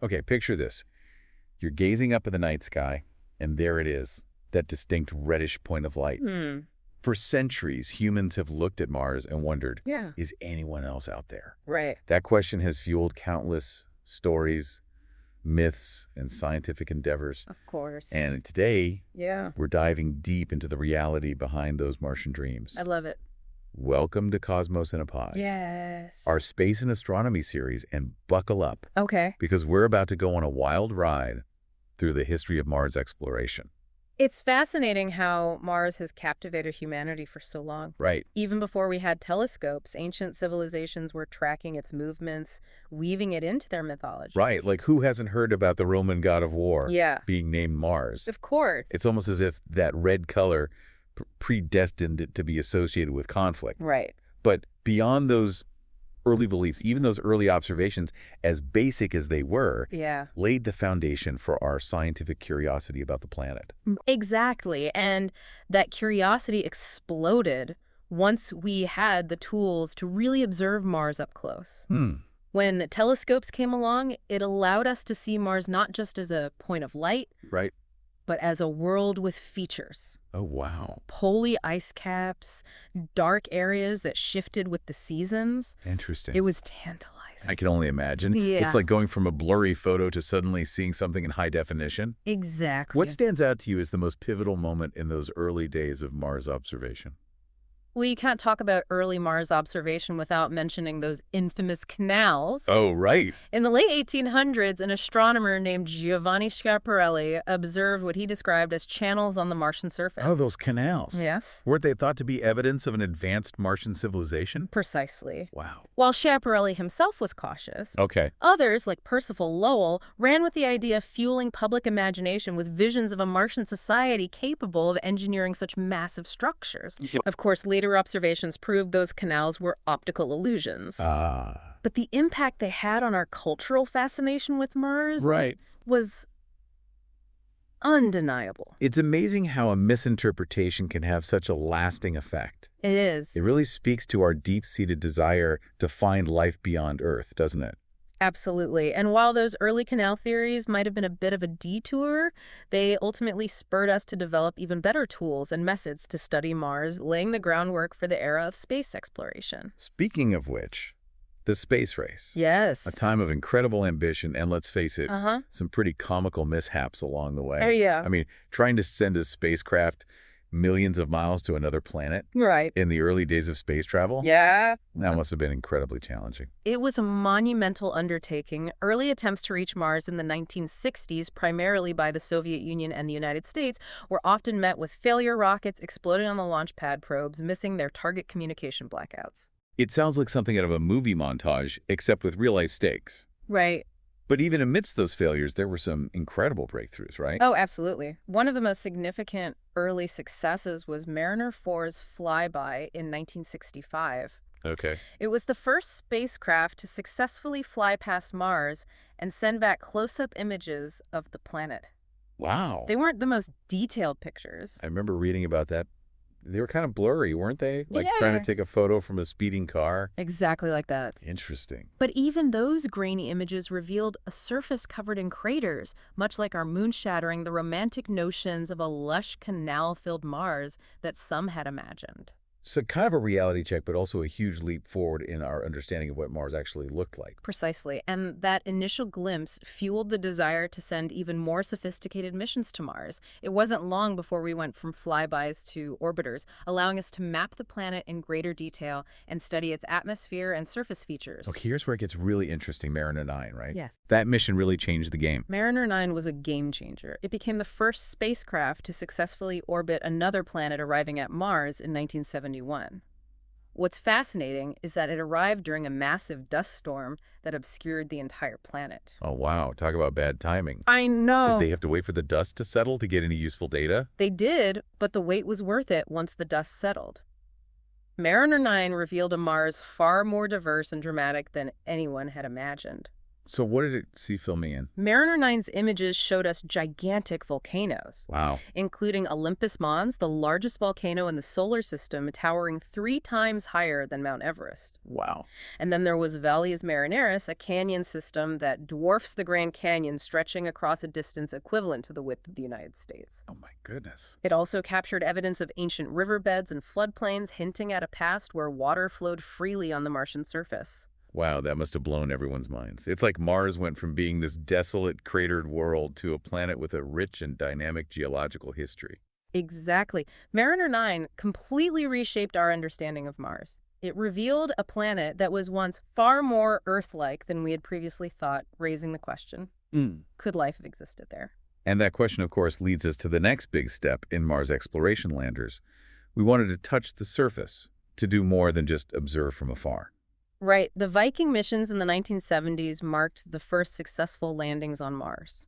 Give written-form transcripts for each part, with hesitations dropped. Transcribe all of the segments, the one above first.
Okay, picture this. You're gazing up at the night sky, and there it is, that distinct reddish point of light. Hmm. For centuries, humans have looked at Mars and wondered, Yeah. is anyone else out there? Right. That question has fueled countless stories, myths, and scientific endeavors. Of course. And today, Yeah. we're diving deep into the reality behind those Martian dreams. I love it. Welcome to Cosmos in a Pod, Yes. our space and astronomy series, and buckle up, Okay. because we're about to go on a wild ride through the history of Mars exploration. It's fascinating how Mars has captivated humanity for so long. Right. Even before we had telescopes, ancient civilizations were tracking its movements, weaving it into their mythology. Right, like who hasn't heard about the Roman god of war Yeah. being named Mars? Of course. It's almost as if that red color predestined it to be associated with conflict. Right. But beyond those early beliefs, even those early observations, as basic as they were, Yeah. laid the foundation for our scientific curiosity about the planet. Exactly. And that curiosity exploded once we had the tools to really observe Mars up close. When telescopes came along, it allowed us to see Mars not just as a point of light, Right. but as a world with features. Oh, wow. Polar ice caps, dark areas that shifted with the seasons. Interesting. It was tantalizing. I can only imagine. Yeah. It's like going from a blurry photo to suddenly seeing something in high definition. Exactly. What stands out to you as the most pivotal moment in those early days of Mars observation? Well, you can't talk about early Mars observation without mentioning those infamous canals. Oh, right. In the late 1800s, an astronomer named Giovanni Schiaparelli observed what he described as channels on the Martian surface. Oh, those canals. Yes. Weren't they thought to be evidence of an advanced Martian civilization? Precisely. Wow. While Schiaparelli himself was cautious, Okay. others, like Percival Lowell, ran with the idea of fueling public imagination with visions of a Martian society capable of engineering such massive structures. Yeah. Of course, later observations proved those canals were optical illusions. But the impact they had on our cultural fascination with Mars Right. was undeniable. It's amazing how a misinterpretation can have such a lasting effect. It is. It really speaks to our deep-seated desire to find life beyond Earth, doesn't it? Absolutely. And while those early canal theories might have been a bit of a detour, they ultimately spurred us to develop even better tools and methods to study Mars, laying the groundwork for the era of space exploration. Speaking of which, the space race. Yes. A time of incredible ambition and, let's face it, Uh-huh. some pretty comical mishaps along the way. Oh, yeah. I mean, trying to send a spacecraft millions of miles to another planet Right. in the early days of space travel, Yeah. that must have been incredibly challenging. It was a monumental undertaking. Early attempts to reach Mars in the 1960s, primarily by the Soviet Union and the United States, were often met with failure rockets exploding on the launch pad probes, missing their target communication blackouts. It sounds like something out of a movie montage, except with real-life stakes. Right. But even amidst those failures, there were some incredible breakthroughs, right? Oh, absolutely. One of the most significant early successes was Mariner 4's flyby in 1965. Okay. It was the first spacecraft to successfully fly past Mars and send back close-up images of the planet. Wow. They weren't the most detailed pictures. I remember reading about that. They were kind of blurry, weren't they? Like trying Yeah. to take a photo from a speeding car. Exactly like that. Interesting. But even those grainy images revealed a surface covered in craters, much like our moon shattering the romantic notions of a lush canal-filled Mars that some had imagined. So kind of a reality check, but also a huge leap forward in our understanding of what Mars actually looked like. Precisely. And that initial glimpse fueled the desire to send even more sophisticated missions to Mars. It wasn't long before we went from flybys to orbiters, allowing us to map the planet in greater detail and study its atmosphere and surface features. Okay, here's where it gets really interesting, Mariner 9, right? Yes. That mission really changed the game. Mariner 9 was a game changer. It became the first spacecraft to successfully orbit another planet, arriving at Mars in 1971. What's fascinating is that it arrived during a massive dust storm that obscured the entire planet. Oh, wow. Talk about bad timing. I know. Did they have to wait for the dust to settle to get any useful data? They did, but the wait was worth it once the dust settled. Mariner 9 revealed a Mars far more diverse and dramatic than anyone had imagined. So what did it see filming in? Mariner 9's images showed us gigantic volcanoes, Wow. including Olympus Mons, the largest volcano in the solar system, towering 3 times higher than Mount Everest. Wow. And then there was Valles Marineris, a canyon system that dwarfs the Grand Canyon, stretching across a distance equivalent to the width of the United States. Oh my goodness. It also captured evidence of ancient riverbeds and floodplains, hinting at a past where water flowed freely on the Martian surface. Wow, that must have blown everyone's minds. It's like Mars went from being this desolate, cratered world to a planet with a rich and dynamic geological history. Exactly. Mariner 9 completely reshaped our understanding of Mars. It revealed a planet that was once far more Earth-like than we had previously thought, raising the question, could life have existed there? And that question, of course, leads us to the next big step in Mars exploration landers. We wanted to touch the surface, to do more than just observe from afar. Right. The Viking missions in the 1970s marked the first successful landings on Mars.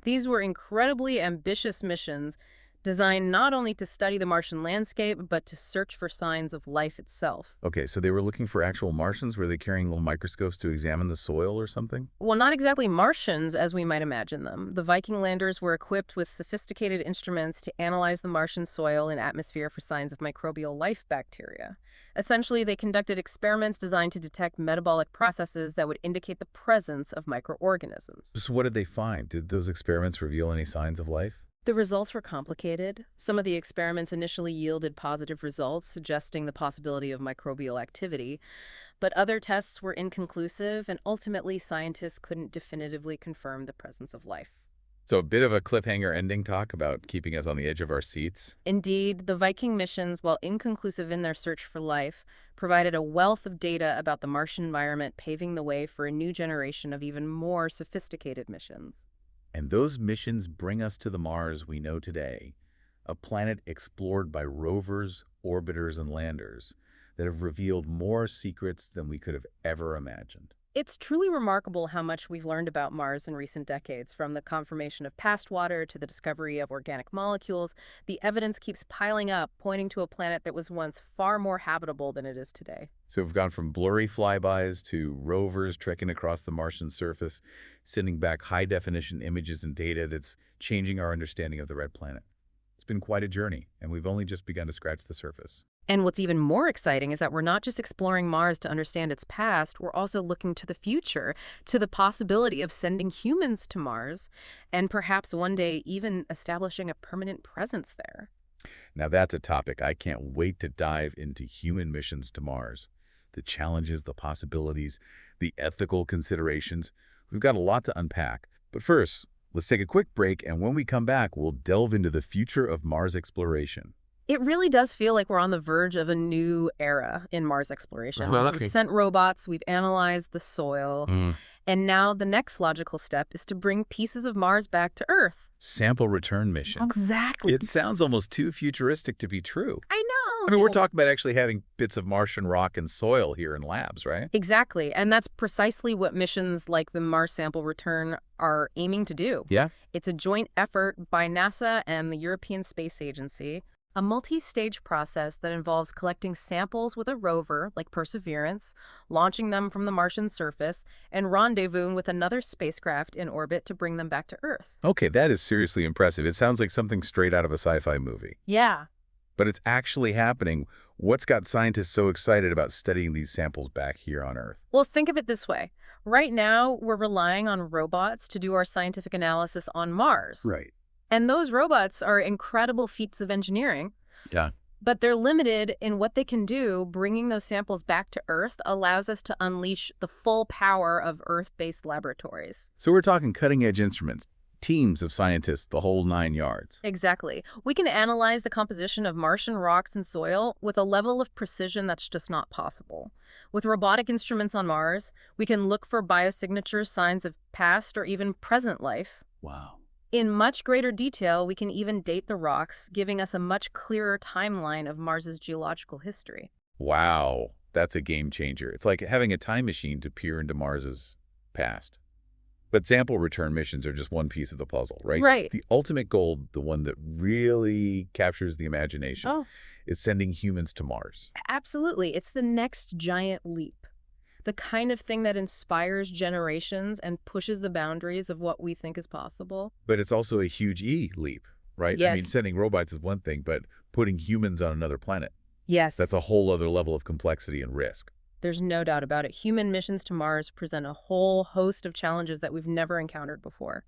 These were incredibly ambitious missions designed not only to study the Martian landscape, but to search for signs of life itself. Okay, so they were looking for actual Martians? Were they carrying little microscopes to examine the soil or something? Well, not exactly Martians as we might imagine them. The Viking landers were equipped with sophisticated instruments to analyze the Martian soil and atmosphere for signs of microbial life bacteria. Essentially, they conducted experiments designed to detect metabolic processes that would indicate the presence of microorganisms. So what did they find? Did those experiments reveal any signs of life? The results were complicated. Some of the experiments initially yielded positive results, suggesting the possibility of microbial activity, but other tests were inconclusive, and ultimately scientists couldn't definitively confirm the presence of life. So a bit of a cliffhanger ending talk about keeping us on the edge of our seats. Indeed, the Viking missions, while inconclusive in their search for life, provided a wealth of data about the Martian environment, paving the way for a new generation of even more sophisticated missions. And those missions bring us to the Mars we know today, a planet explored by rovers, orbiters, and landers that have revealed more secrets than we could have ever imagined. It's truly remarkable how much we've learned about Mars in recent decades, from the confirmation of past water to the discovery of organic molecules. The evidence keeps piling up, pointing to a planet that was once far more habitable than it is today. So we've gone from blurry flybys to rovers trekking across the Martian surface, sending back high-definition images and data that's changing our understanding of the red planet. It's been quite a journey, and we've only just begun to scratch the surface. And what's even more exciting is that we're not just exploring Mars to understand its past, we're also looking to the future, to the possibility of sending humans to Mars, and perhaps one day even establishing a permanent presence there. Now that's a topic I can't wait to dive into: human missions to Mars. The challenges, the possibilities, the ethical considerations. We've got a lot to unpack. But first, let's take a quick break, and when we come back, we'll delve into the future of Mars exploration. It really does feel like we're on the verge of a new era in Mars exploration. Well, okay. We've sent robots, we've analyzed the soil, and now the next logical step is to bring pieces of Mars back to Earth. Sample return mission. Exactly. It sounds almost too futuristic to be true. I know. I mean, we're talking about actually having bits of Martian rock and soil here in labs, right? Exactly, and that's precisely what missions like the Mars Sample Return are aiming to do. Yeah. It's a joint effort by NASA and the European Space Agency, a multi-stage process that involves collecting samples with a rover, like Perseverance, launching them from the Martian surface, and rendezvousing with another spacecraft in orbit to bring them back to Earth. Okay, that is seriously impressive. It sounds like something straight out of a sci-fi movie. Yeah. But it's actually happening. What's got scientists so excited about studying these samples back here on Earth? Well, think of it this way. Right now, we're relying on robots to do our scientific analysis on Mars. Right. And those robots are incredible feats of engineering. Yeah. But they're limited in what they can do. Bringing those samples back to Earth allows us to unleash the full power of Earth-based laboratories. So we're talking cutting-edge instruments, teams of scientists, the whole 9 yards. Exactly. We can analyze the composition of Martian rocks and soil with a level of precision that's just not possible. With robotic instruments on Mars, we can look for biosignatures, signs of past or even present life. Wow. In much greater detail, we can even date the rocks, giving us a much clearer timeline of Mars's geological history. Wow. That's a game changer. It's like having a time machine to peer into Mars's past. But sample return missions are just one piece of the puzzle, right? Right. The ultimate goal, the one that really captures the imagination, Oh, is sending humans to Mars. absolutely. It's the next giant leap. The kind of thing that inspires generations and pushes the boundaries of what we think is possible. But it's also a huge leap, right? I Yes. mean, sending robots is one thing, but putting humans on another planet, Yes. that's a whole other level of complexity and risk. There's no doubt about it. Human missions to Mars present a whole host of challenges that we've never encountered before.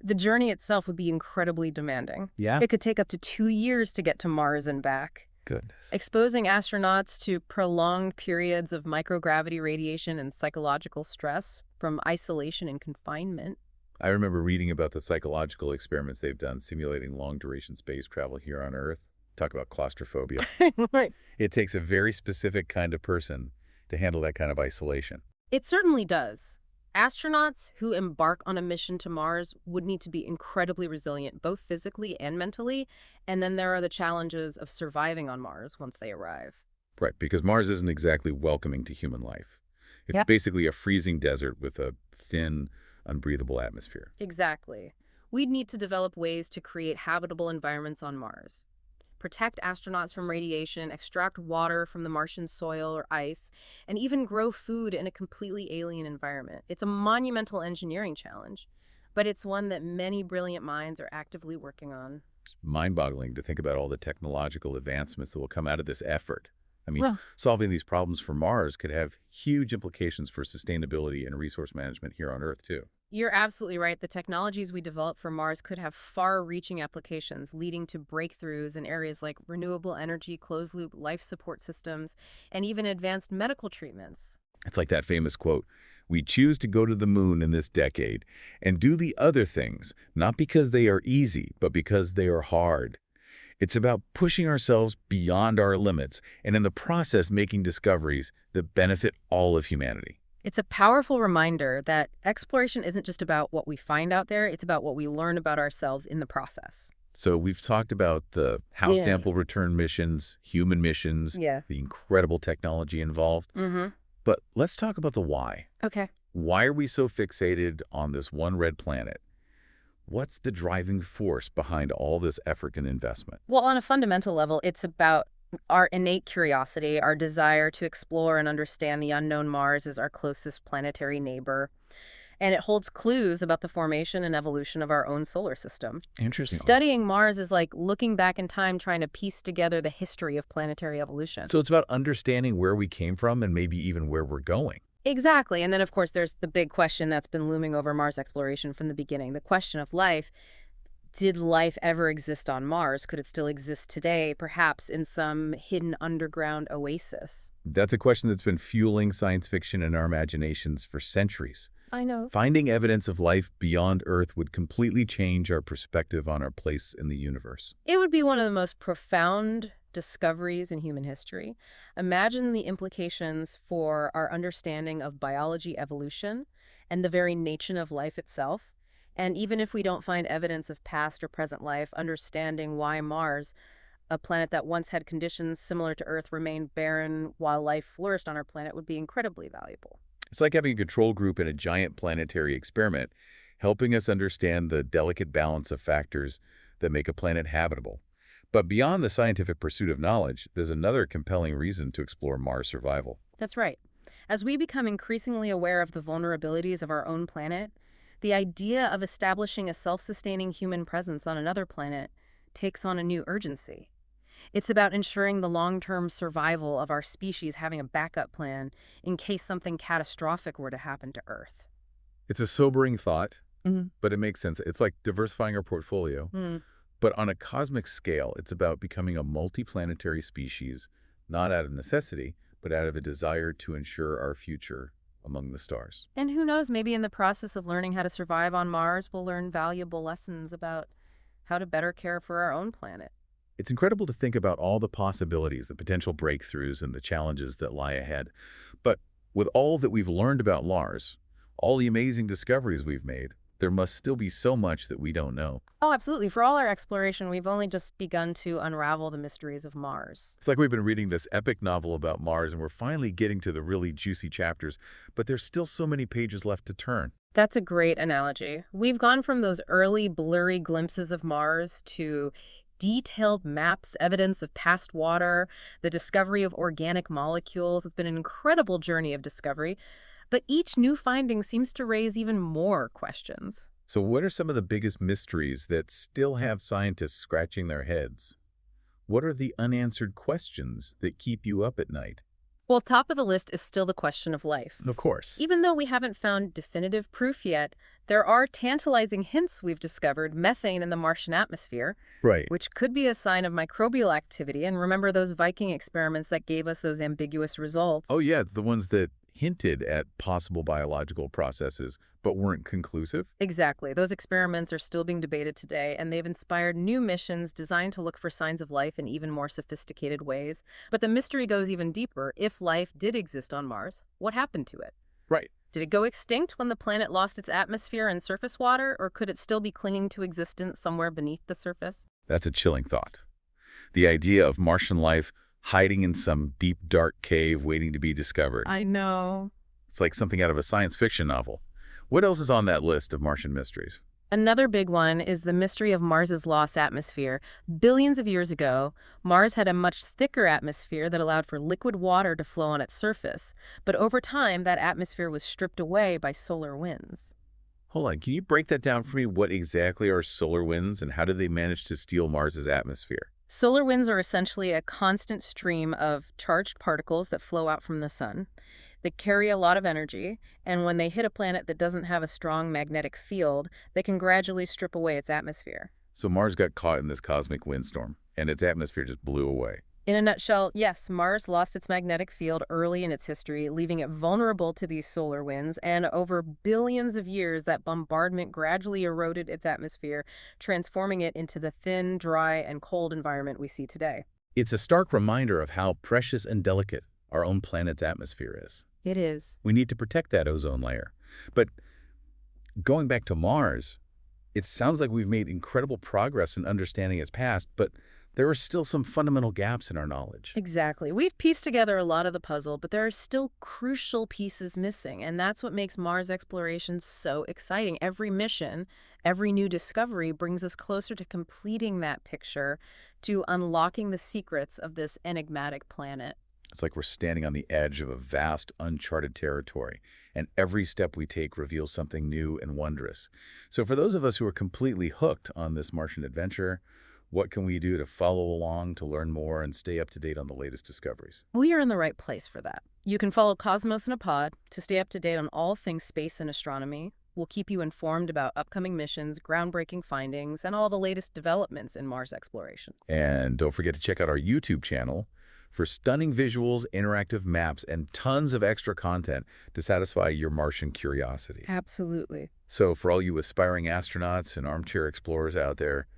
The journey itself would be incredibly demanding. Yeah? It could take up to 2 years to get to Mars and back. Goodness. Exposing astronauts to prolonged periods of microgravity radiation and psychological stress from isolation and confinement. I remember reading about the psychological experiments they've done simulating long-duration space travel here on Earth. Talk about claustrophobia. Right. It takes a very specific kind of person to handle that kind of isolation. It certainly does. Astronauts who embark on a mission to Mars would need to be incredibly resilient, both physically and mentally. And then there are the challenges of surviving on Mars once they arrive. Right, because Mars isn't exactly welcoming to human life. It's Yeah. basically a freezing desert with a thin, unbreathable atmosphere. Exactly. We'd need to develop ways to create habitable environments on Mars, protect astronauts from radiation, extract water from the Martian soil or ice, and even grow food in a completely alien environment. It's a monumental engineering challenge, but it's one that many brilliant minds are actively working on. It's mind-boggling to think about all the technological advancements that will come out of this effort. I mean, Well, solving these problems for Mars could have huge implications for sustainability and resource management here on Earth, too. you're absolutely right. The technologies we develop for Mars could have far-reaching applications, leading to breakthroughs in areas like renewable energy, closed-loop life support systems, and even advanced medical treatments. It's like that famous quote, "We choose to go to the moon in this decade and do the other things, not because they are easy, but because they are hard." It's about pushing ourselves beyond our limits and in the process making discoveries that benefit all of humanity. It's a powerful reminder that exploration isn't just about what we find out there, it's about what we learn about ourselves in the process. So we've talked about the house Yeah. sample return missions, human missions, Yeah. the incredible technology involved. Mm-hmm. But let's talk about the why. Okay. Why are we so fixated on this one red planet? What's the driving force behind all this effort and investment? Well, on a fundamental level, it's about our innate curiosity, our desire to explore and understand the unknown. Mars is our closest planetary neighbor, and it holds clues about the formation and evolution of our own solar system. Interesting. Studying Mars is like looking back in time, trying to piece together the history of planetary evolution. So it's about understanding where we came from and maybe even where we're going. Exactly. And then, of course, there's the big question that's been looming over Mars exploration from the beginning, the question of life. Did life ever exist on Mars? Could it still exist today, perhaps in some hidden underground oasis? That's a question that's been fueling science fiction and our imaginations for centuries. I know. Finding evidence of life beyond Earth would completely change our perspective on our place in the universe. It would be one of the most profound discoveries in human history. Imagine the implications for our understanding of biology, evolution, and the very nature of life itself. And even if we don't find evidence of past or present life, understanding why Mars, a planet that once had conditions similar to Earth, remained barren while life flourished on our planet would be incredibly valuable. It's like having a control group in a giant planetary experiment, helping us understand the delicate balance of factors that make a planet habitable. But beyond the scientific pursuit of knowledge, there's another compelling reason to explore Mars survival. That's right. As we become increasingly aware of the vulnerabilities of our own planet, the idea of establishing a self-sustaining human presence on another planet takes on a new urgency. It's about ensuring the long-term survival of our species, having a backup plan in case something catastrophic were to happen to Earth. It's a sobering thought, Mhm. but it makes sense. It's like diversifying our portfolio. Mm. But on a cosmic scale, it's about becoming a multiplanetary species, not out of necessity, but out of a desire to ensure our future among the stars. And who knows, maybe in the process of learning how to survive on Mars, we'll learn valuable lessons about how to better care for our own planet. It's incredible to think about all the possibilities, the potential breakthroughs, and the challenges that lie ahead. But with all that we've learned about Mars, all the amazing discoveries we've made, there must still be so much that we don't know. Oh, absolutely. For all our exploration, we've only just begun to unravel the mysteries of Mars. It's like we've been reading this epic novel about Mars, and we're finally getting to the really juicy chapters, but there's still so many pages left to turn. That's a great analogy. We've gone from those early blurry glimpses of Mars to detailed maps, evidence of past water, the discovery of organic molecules. It's been an incredible journey of discovery, but each new finding seems to raise even more questions. So what are some of the biggest mysteries that still have scientists scratching their heads? What are the unanswered questions that keep you up at night? Well, top of the list is still the question of life. Of course. Even though we haven't found definitive proof yet, there are tantalizing hints we've discovered methane in the Martian atmosphere, Right. which could be a sign of microbial activity. And remember those Viking experiments that gave us those ambiguous results? Oh, yeah, the ones that hinted at possible biological processes but weren't conclusive? Exactly. Those experiments are still being debated today, and they've inspired new missions designed to look for signs of life in even more sophisticated ways. But the mystery goes even deeper. If life did exist on Mars, what happened to it? Right. Did it go extinct when the planet lost its atmosphere and surface water, or could it still be clinging to existence somewhere beneath the surface? That's a chilling thought. The idea of Martian life hiding in some deep, dark cave waiting to be discovered. I know. It's like something out of a science fiction novel. What else is on that list of Martian mysteries? Another big one is the mystery of Mars's lost atmosphere. Billions of years ago, Mars had a much thicker atmosphere that allowed for liquid water to flow on its surface. But over time, that atmosphere was stripped away by solar winds. Hold on, can you break that down for me? What exactly are solar winds and how did they manage to steal Mars's atmosphere? Solar winds are essentially a constant stream of charged particles that flow out from the sun. They carry a lot of energy, and when they hit a planet that doesn't have a strong magnetic field, they can gradually strip away its atmosphere. So Mars got caught in this cosmic windstorm, and its atmosphere just blew away. In a nutshell, yes, Mars lost its magnetic field early in its history, leaving it vulnerable to these solar winds, and over billions of years, that bombardment gradually eroded its atmosphere, transforming it into the thin, dry, and cold environment we see today. It's a stark reminder of how precious and delicate our own planet's atmosphere is. It is. We need to protect that ozone layer. But going back to Mars, it sounds like we've made incredible progress in understanding its past, but there are still some fundamental gaps in our knowledge. Exactly. We've pieced together a lot of the puzzle, but there are still crucial pieces missing, and that's what makes Mars exploration so exciting. Every mission, every new discovery brings us closer to completing that picture, to unlocking the secrets of this enigmatic planet. It's like we're standing on the edge of a vast, uncharted territory, and every step we take reveals something new and wondrous. So for those of us who are completely hooked on this Martian adventure, what can we do to follow along, to learn more, and stay up to date on the latest discoveries? We are in the right place for that. You can follow Cosmos in a Pod to stay up to date on all things space and astronomy. We'll keep you informed about upcoming missions, groundbreaking findings, and all the latest developments in Mars exploration. And don't forget to check out our YouTube channel for stunning visuals, interactive maps, and tons of extra content to satisfy your Martian curiosity. Absolutely. So for all you aspiring astronauts and armchair explorers out there,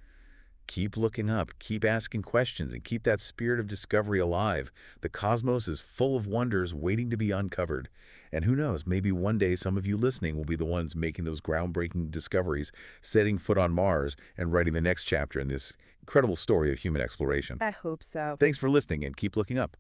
keep looking up, keep asking questions, and keep that spirit of discovery alive. The cosmos is full of wonders waiting to be uncovered. And who knows, maybe one day some of you listening will be the ones making those groundbreaking discoveries, setting foot on Mars, and writing the next chapter in this incredible story of human exploration. I hope so. Thanks for listening, and keep looking up.